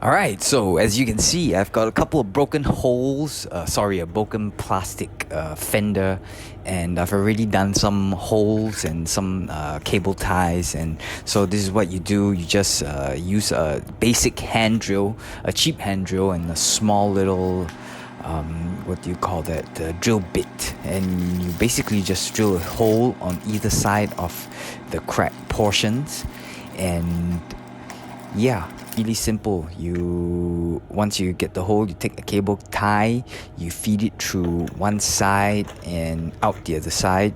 All right, so as you can see, I've got a couple of broken holes, a broken plastic fender, and I've already done some holes and some cable ties. And so this is what you do. You just use a basic hand drill, a cheap hand drill, and a small little, what do you call that, drill bit. And you basically just drill a hole on either side of the cracked portions. And yeah, really simple. You once you get the hole, you take a cable tie, you feed it through one side and out the other side.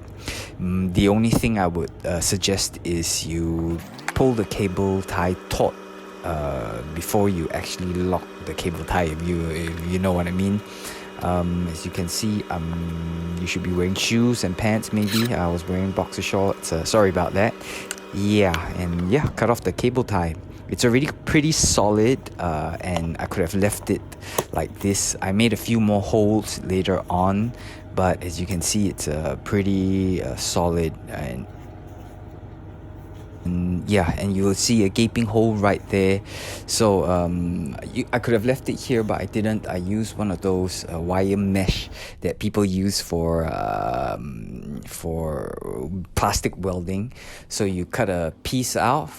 The only thing I would suggest is you pull the cable tie taut before you actually lock the cable tie. If you know what I mean. As you can see, you should be wearing shoes and pants. Maybe I was wearing boxer shorts. Sorry about that. Yeah, and yeah, cut off the cable tie. It's already pretty solid, and I could have left it like this. I made a few more holes later on, but as you can see, it's pretty solid. And yeah, and you will see a gaping hole right there. So I could have left it here, but I didn't. I used one of those wire mesh that people use for plastic welding. So you cut a piece out,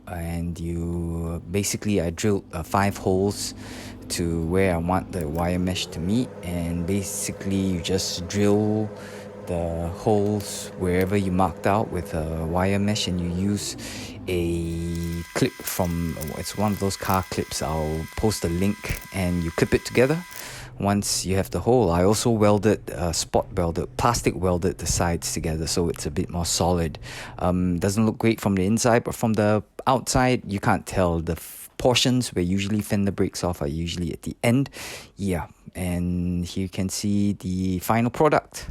and I drilled 5 holes to where I want the wire mesh to meet, and basically you just drill the holes wherever you marked out with a wire mesh, and you use a clip it's one of those car clips. I'll post a link, and you clip it together. Once you have the hole, I also plastic welded the sides together, so it's a bit more solid. Doesn't look great from the inside, but from the outside, you can't tell. The portions where usually fender breaks off are usually at the end. Yeah, and here you can see the final product.